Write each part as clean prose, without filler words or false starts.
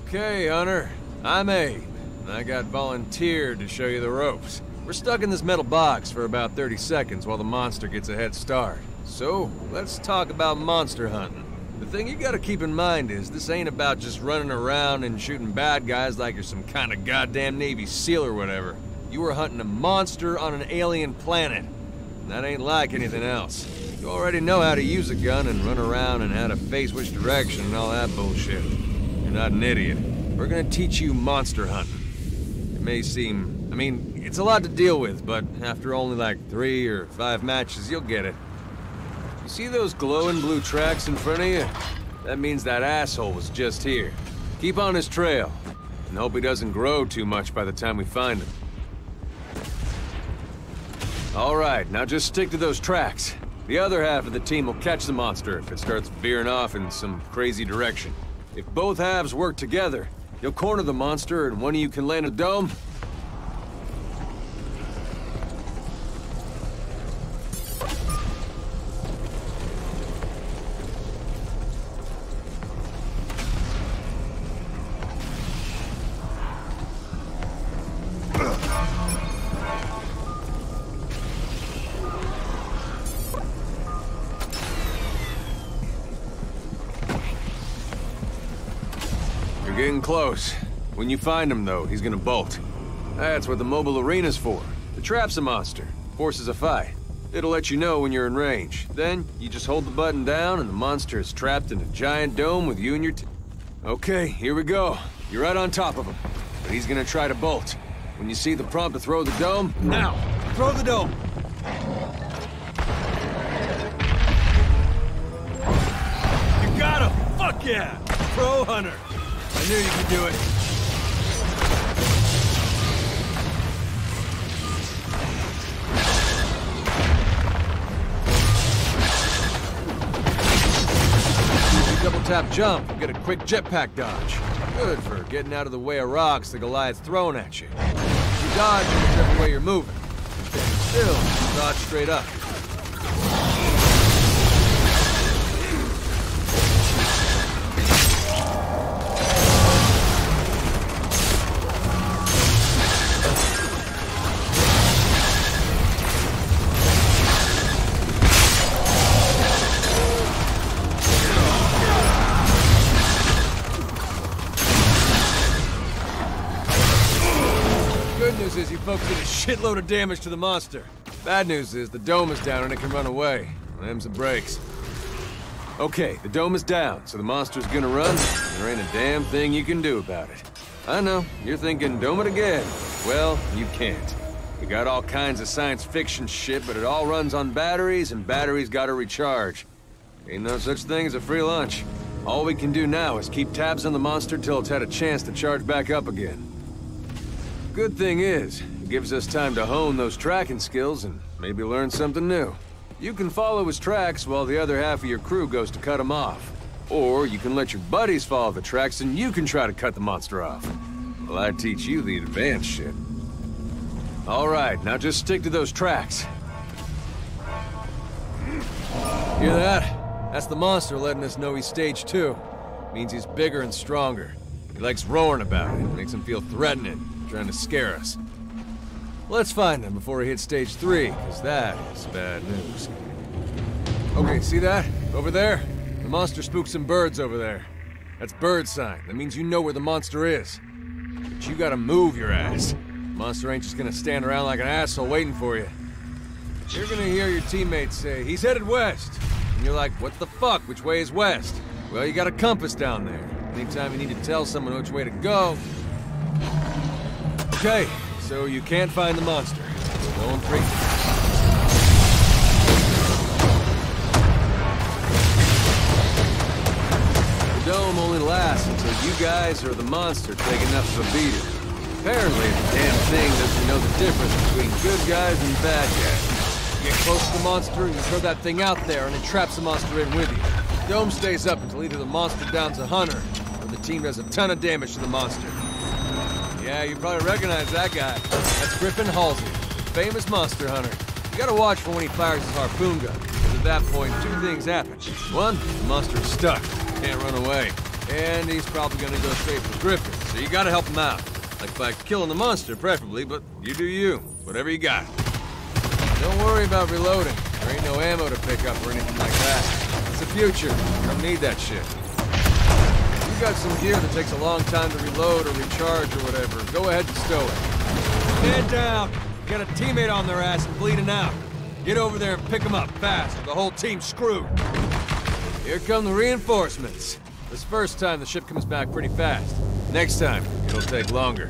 Okay, Hunter. I'm Abe, and I got volunteered to show you the ropes. We're stuck in this metal box for about 30 seconds while the monster gets a head start. So, let's talk about monster hunting. The thing you gotta keep in mind is, this ain't about just running around and shooting bad guys like you're some kind of goddamn Navy SEAL or whatever. You were hunting a monster on an alien planet. And that ain't like anything else. You already know how to use a gun and run around and how to face which direction and all that bullshit. You're not an idiot. We're gonna teach you monster hunting. It may seem... I mean, it's a lot to deal with, but after only like 3 or 5 matches, you'll get it. You see those glowing blue tracks in front of you? That means that asshole was just here. Keep on his trail, and hope he doesn't grow too much by the time we find him. All right, now just stick to those tracks. The other half of the team will catch the monster if it starts veering off in some crazy direction. If both halves work together, you'll corner the monster and one of you can land a dome. Getting close. When you find him, though, he's gonna bolt. That's what the mobile arena's for. It traps a monster, forces a fight. It'll let you know when you're in range. Then, you just hold the button down and the monster is trapped in a giant dome with you and your Okay, here we go. You're right on top of him. But he's gonna try to bolt. When you see the prompt to throw the dome, now! Throw the dome! You got him! Fuck yeah! Pro Hunter! I knew you could do it. Double tap jump and get a quick jetpack dodge. Good for getting out of the way of rocks the Goliath's throwing at you. You dodge whichever way you're moving. Stand still, dodge straight up. Good news is you folks did a shitload of damage to the monster. Bad news is the dome is down and it can run away. Them's the breaks. Okay, the dome is down, so the monster's gonna run, and there ain't a damn thing you can do about it. I know, you're thinking, dome it again. Well, you can't. We got all kinds of science fiction shit, but it all runs on batteries, and batteries gotta recharge. Ain't no such thing as a free lunch. All we can do now is keep tabs on the monster till it's had a chance to charge back up again. Good thing is, it gives us time to hone those tracking skills and maybe learn something new. You can follow his tracks while the other half of your crew goes to cut him off. Or you can let your buddies follow the tracks and you can try to cut the monster off. Well, I teach you the advanced shit. All right, now just stick to those tracks. Hear that? That's the monster letting us know he's stage 2. Means he's bigger and stronger. He likes roaring about it. Makes him feel threatening. Trying to scare us. Let's find him before he hits stage 3, because that is bad news. Okay, see that? Over there? The monster spooked some birds over there. That's bird sign. That means you know where the monster is. But you gotta move your ass. The monster ain't just gonna stand around like an asshole waiting for you. You're gonna hear your teammates say, he's headed west. And you're like, what the fuck? Which way is west? Well, you got a compass down there. Anytime you need to tell someone which way to go. Okay, so you can't find the monster. Going free. The dome only lasts until you guys or the monster take enough of a beating. Apparently, the damn thing doesn't know the difference between good guys and bad guys. You get close to the monster and you throw that thing out there and it traps the monster in with you. The dome stays up until either the monster downs a hunter or the team does a ton of damage to the monster. Yeah, you probably recognize that guy. That's Griffin Halsey, the famous monster hunter. You gotta watch for when he fires his harpoon gun, because at that point, 2 things happen. 1, the monster's stuck, can't run away. And he's probably gonna go straight for Griffin, so you gotta help him out. Like by killing the monster, preferably, but you do you. Whatever you got. Don't worry about reloading. There ain't no ammo to pick up or anything like that. It's the future. You don't need that shit. You got some gear that takes a long time to reload or recharge or whatever. Go ahead and stow it. Stand down! Got a teammate on their ass and bleeding out. Get over there and pick them up fast, or the whole team's screwed. Here come the reinforcements. This first time, the ship comes back pretty fast. Next time, it'll take longer.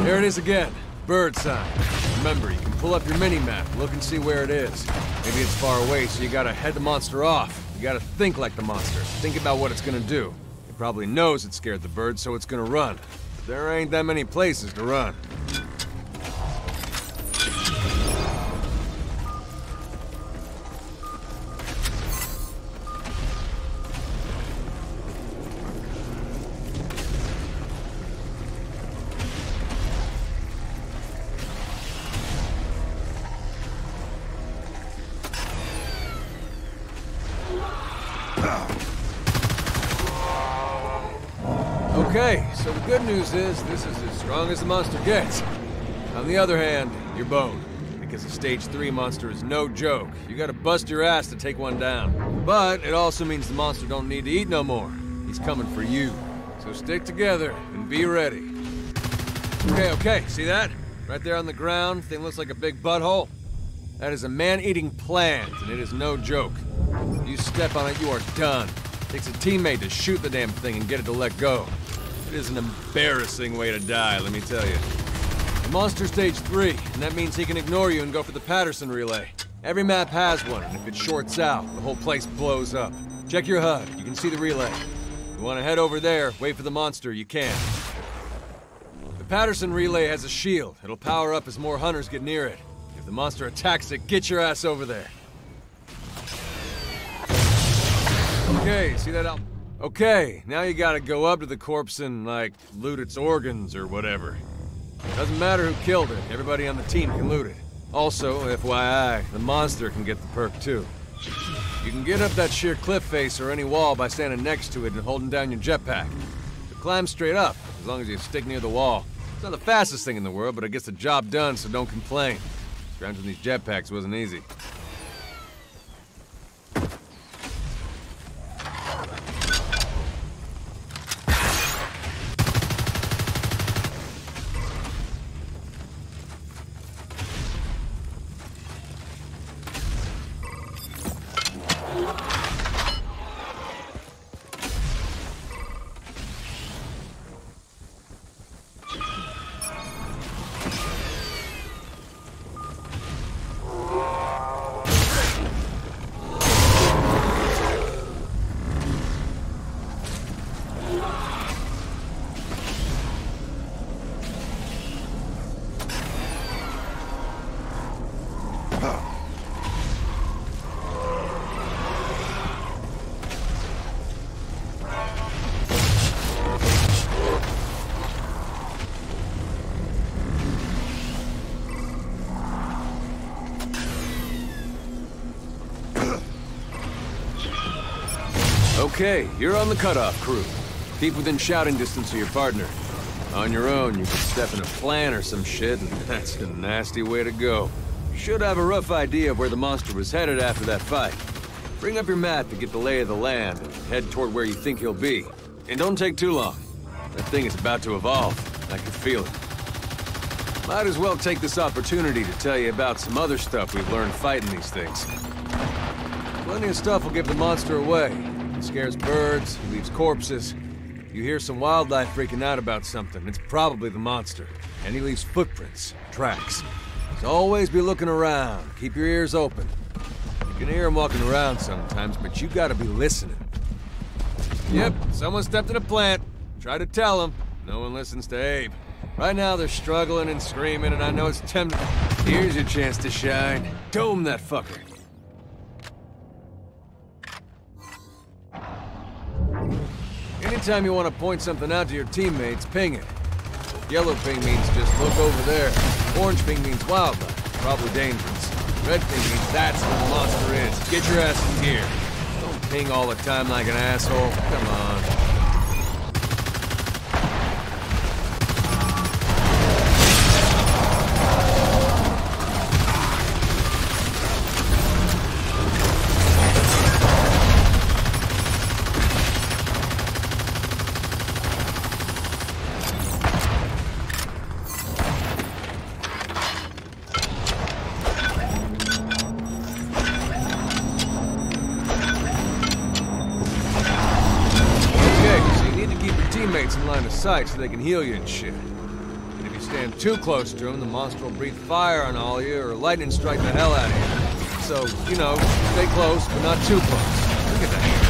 There it is again. Bird sign. Remember, you can pull up your mini-map, look and see where it is. Maybe it's far away, so you gotta head the monster off. You gotta think like the monster. Think about what it's gonna do. It probably knows it scared the bird, so it's gonna run. But there ain't that many places to run. Okay, so the good news is this is as strong as the monster gets. On the other hand, you're boned. Because a stage 3 monster is no joke. You gotta bust your ass to take one down. But it also means the monster don't need to eat no more. He's coming for you. So stick together and be ready. Okay, see that? Right there on the ground, thing looks like a big butthole. That is a man-eating plant, and it is no joke. If you step on it, you are done. It takes a teammate to shoot the damn thing and get it to let go. It is an embarrassing way to die, let me tell you. The monster's stage 3, and that means he can ignore you and go for the Patterson relay. Every map has one, and if it shorts out, the whole place blows up. Check your HUD, you can see the relay. If you want to head over there, wait for the monster, you can. The Patterson relay has a shield. It'll power up as more hunters get near it. If the monster attacks it, get your ass over there. Okay, see that out? Okay, now you gotta go up to the corpse and, like, loot its organs or whatever. Doesn't matter who killed it, everybody on the team can loot it. Also, FYI, the monster can get the perk too. You can get up that sheer cliff face or any wall by standing next to it and holding down your jetpack. You climb straight up, as long as you stick near the wall. It's not the fastest thing in the world, but it gets the job done, so don't complain. Scrounging these jetpacks wasn't easy. Okay, you're on the cutoff crew. Keep within shouting distance of your partner. On your own, you could step in a plant or some shit, and that's a nasty way to go. You should have a rough idea of where the monster was headed after that fight. Bring up your map to get the lay of the land, and head toward where you think he'll be. And don't take too long. That thing is about to evolve. I can feel it. Might as well take this opportunity to tell you about some other stuff we've learned fighting these things. Plenty of stuff will give the monster away. He scares birds, he leaves corpses. You hear some wildlife freaking out about something, it's probably the monster. And he leaves footprints, tracks. So always be looking around, keep your ears open. You can hear him walking around sometimes, but you gotta be listening. Yep, someone stepped in a plant. Try to tell him. No one listens to Abe. Right now they're struggling and screaming, and I know it's tempting. Here's your chance to shine. Dome that fucker. Anytime you want to point something out to your teammates, ping it. Yellow ping means just look over there. Orange ping means wildlife, probably dangerous. Red ping means that's where the monster is. Get your ass in gear. Don't ping all the time like an asshole. Come on. Teammates in line of sight so they can heal you and shit. And if you stand too close to them, the monster will breathe fire on all of you or lightning strike the hell out of you. So, you know, stay close, but not too close. Look at that.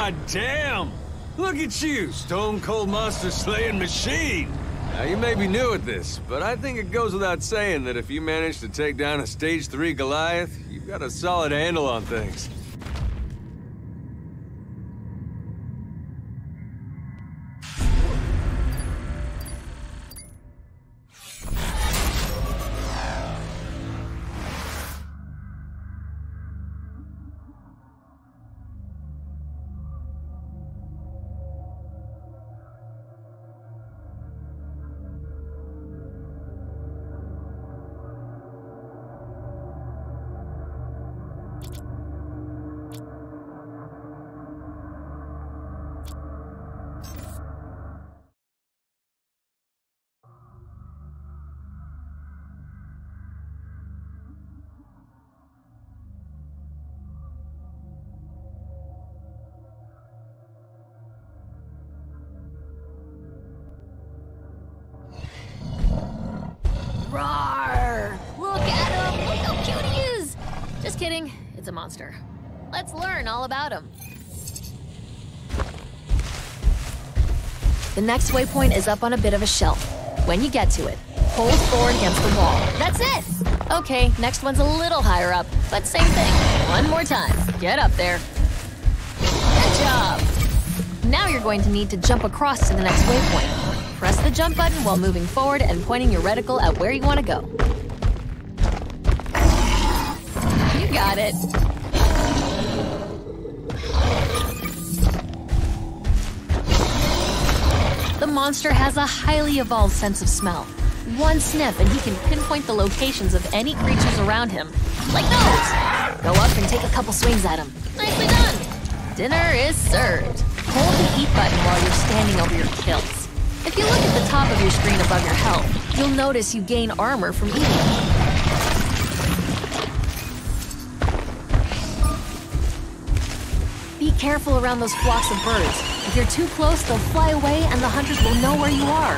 God damn! Look at you, Stone Cold Monster Slaying Machine! Now, you may be new at this, but I think it goes without saying that if you manage to take down a Stage 3 Goliath, you've got a solid handle on things. Roar! Look at him! Look how cute he is! Just kidding, it's a monster. Let's learn all about him. The next waypoint is up on a bit of a shelf. When you get to it, hold forward against the wall. That's it! Okay, next one's a little higher up, but same thing. One more time. Get up there. Good job! Now you're going to need to jump across to the next waypoint. Press the jump button while moving forward and pointing your reticle at where you want to go. You got it. The monster has a highly evolved sense of smell. One sniff and he can pinpoint the locations of any creatures around him. Like those! Go up and take a couple swings at him. Nicely done! Dinner is served. Hold the eat button while you're standing over your kills. If you look at the top of your screen above your health, you'll notice you gain armor from eating. Be careful around those flocks of birds. If you're too close, they'll fly away and the hunters will know where you are.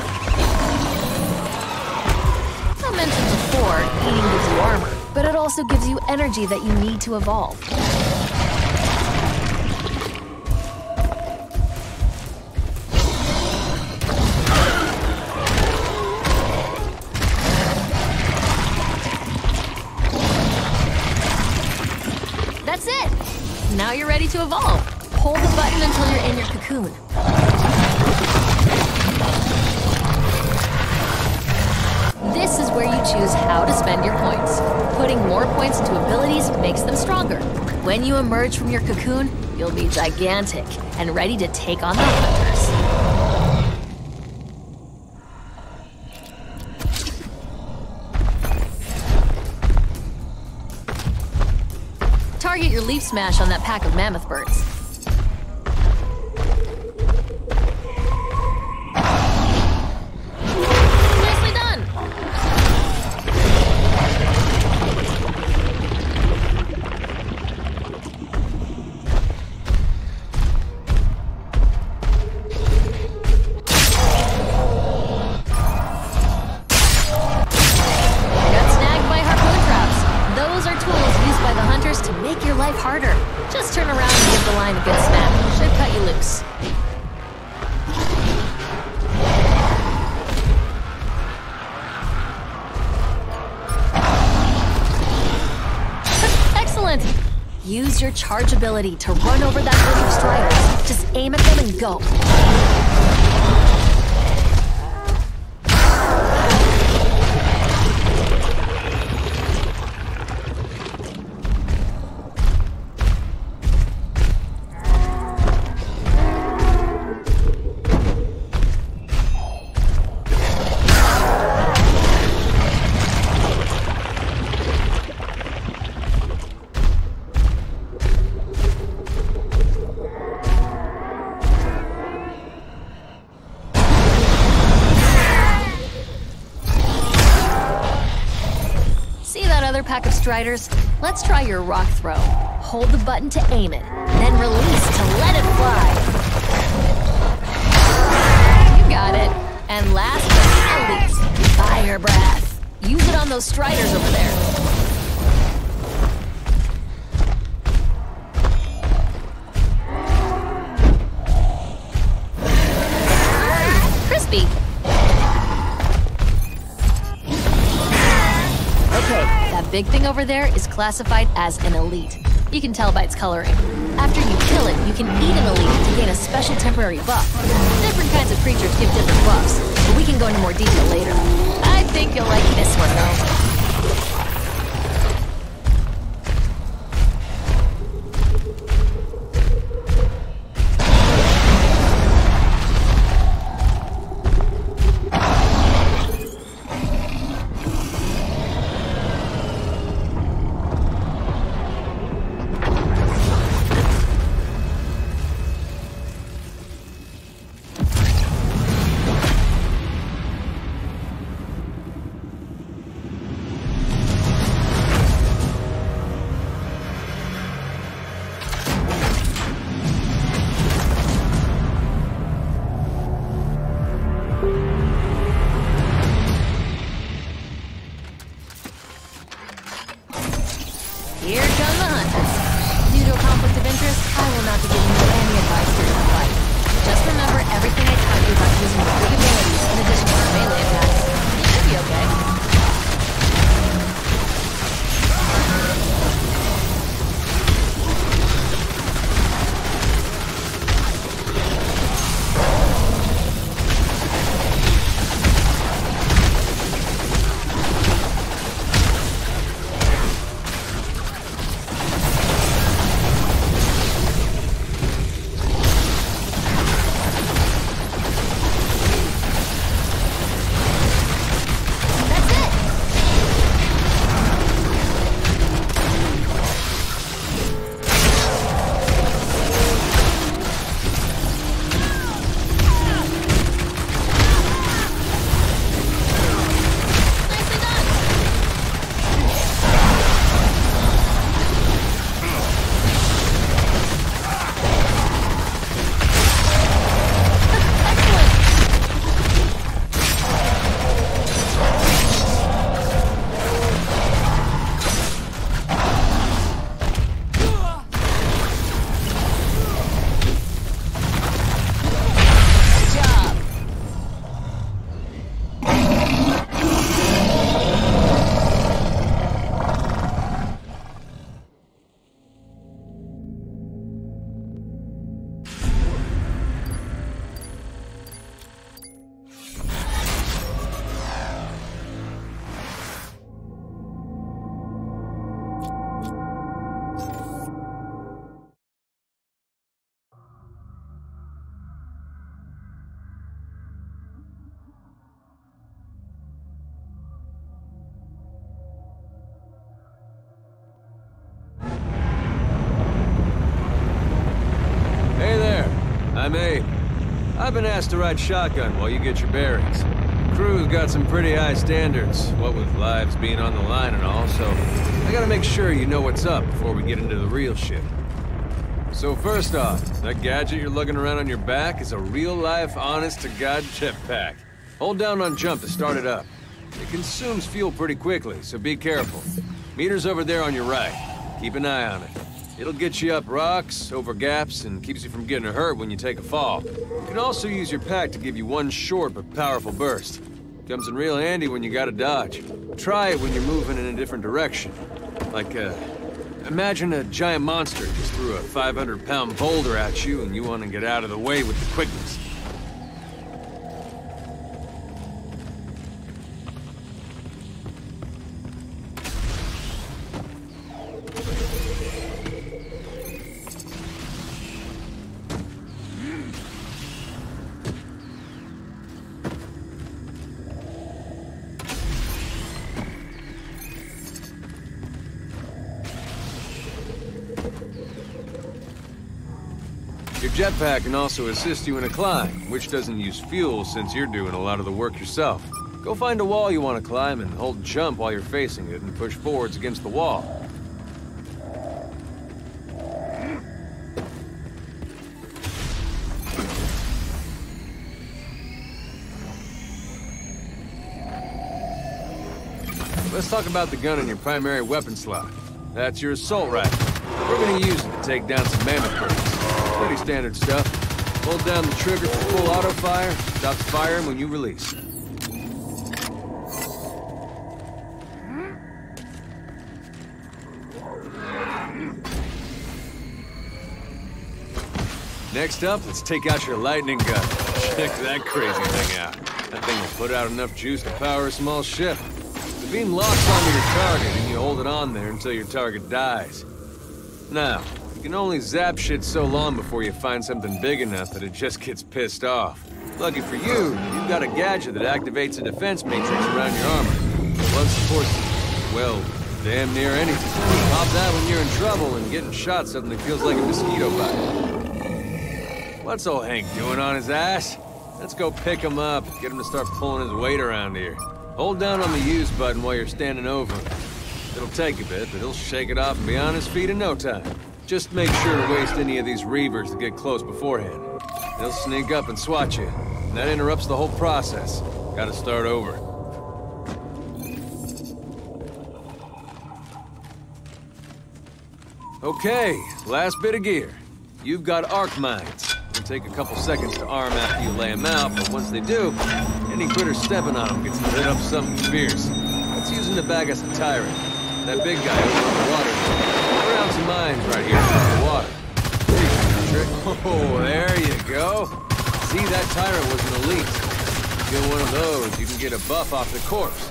I mentioned before, eating gives you armor, but it also gives you energy that you need to evolve. That's it! Now you're ready to evolve. Hold the button until you're in your cocoon. This is where you choose how to spend your points. Putting more points into abilities makes them stronger. When you emerge from your cocoon, you'll be gigantic and ready to take on the hunters. Target your leaf smash on that pack of mammoth birds. Nicely done! Got snagged by harpoon traps. Those are tools used by the hunters to make your life harder. Just turn around and give the line a good snap. Should cut you loose. Excellent! Use your charge ability to run over that group of striders. Just aim at them and go. Pack of striders, let's try your rock throw. Hold the button to aim it, then release to let it fly. You got it. And last but not least, fire breath. Use it on those striders over there. Crispy. big thing over there is classified as an elite. You can tell by its coloring. After you kill it, you can eat an elite to gain a special temporary buff. Different kinds of creatures give different buffs, but we can go into more detail later. I think you'll like this one, though. Here come the hunters. Due to a conflict of interest, I will not be giving you any advice during the fight. Just remember everything I taught you about using your big abilities in addition to your melee attacks. You should be okay. I'm Abe. I've been asked to ride shotgun while you get your bearings. The crew's got some pretty high standards, what with lives being on the line and all, so I gotta make sure you know what's up before we get into the real shit. So first off, that gadget you're lugging around on your back is a real-life, honest-to-God jetpack. Hold down on jump to start it up. It consumes fuel pretty quickly, so be careful. Meter's over there on your right. Keep an eye on it. It'll get you up rocks, over gaps, and keeps you from getting hurt when you take a fall. You can also use your pack to give you one short but powerful burst. Comes in real handy when you gotta dodge. Try it when you're moving in a different direction. Like, imagine a giant monster just threw a 500-pound boulder at you and you want to get out of the way with the quickness. Your jetpack can also assist you in a climb, which doesn't use fuel since you're doing a lot of the work yourself. Go find a wall you want to climb and hold jump while you're facing it and push forwards against the wall. Let's talk about the gun in your primary weapon slot. That's your assault rifle. We're gonna use it to take down some mammoth birds. Pretty standard stuff. Hold down the trigger for full auto fire. Stops firing when you release. Next up, let's take out your lightning gun. Check that crazy thing out. That thing will put out enough juice to power a small ship. The beam locks onto your target, and you hold it on there until your target dies. Now, you can only zap shit so long before you find something big enough that it just gets pissed off. Lucky for you, you've got a gadget that activates a defense matrix around your armor. Blood supports, well, damn near anything. Pop that when you're in trouble, and getting shot suddenly feels like a mosquito bite. What's old Hank doing on his ass? Let's go pick him up, get him to start pulling his weight around here. Hold down on the use button while you're standing over him. It'll take a bit, but he'll shake it off and be on his feet in no time. Just make sure to waste any of these reavers that get close beforehand. They'll sneak up and swat you, and that interrupts the whole process. Gotta start over. Okay, last bit of gear. You've got arc mines. It'll take a couple seconds to arm after you lay them out, but once they do, any critter stepping on them gets lit up something fierce. Let's use them to bag us a tyrant. That big guy over on the water. We're out some mines right here in the water. Oh, there you go. See, that tyrant was an elite. Kill one of those, you can get a buff off the corpse.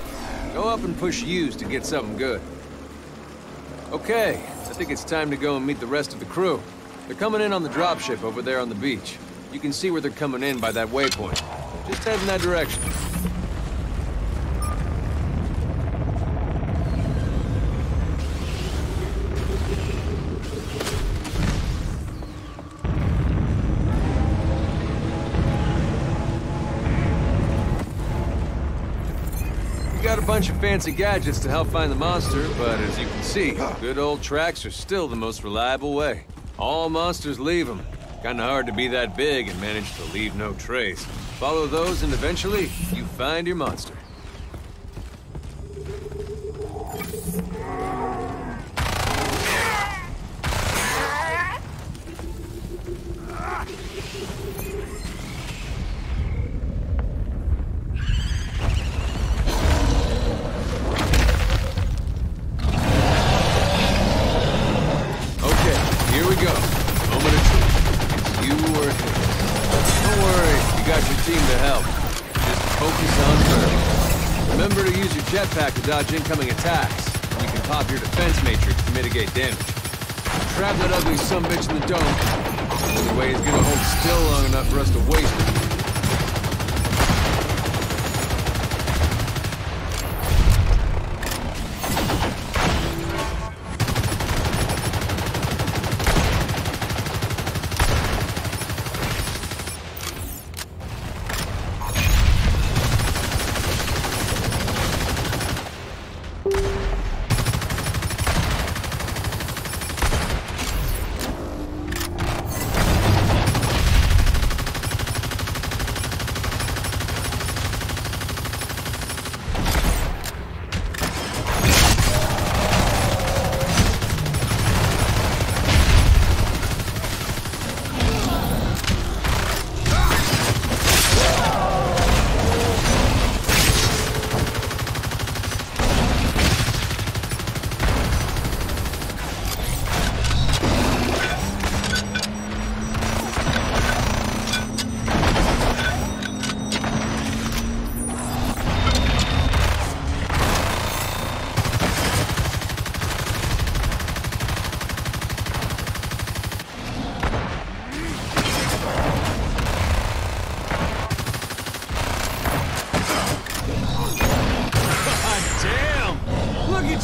Go up and push U's to get something good. Okay, I think it's time to go and meet the rest of the crew. They're coming in on the dropship over there on the beach. You can see where they're coming in by that waypoint. Just head in that direction. We got a bunch of fancy gadgets to help find the monster, but as you can see, good old tracks are still the most reliable way. All monsters leave them. Kinda hard to be that big and manage to leave no trace. Follow those and eventually, you find your monster. Jetpack to dodge incoming attacks. You can pop your defense matrix to mitigate damage. Trap that ugly sumbitch in the dome. The only way he's gonna hold still long enough for us to waste it.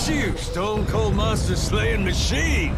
You, Stone Cold Monster Slaying Machine!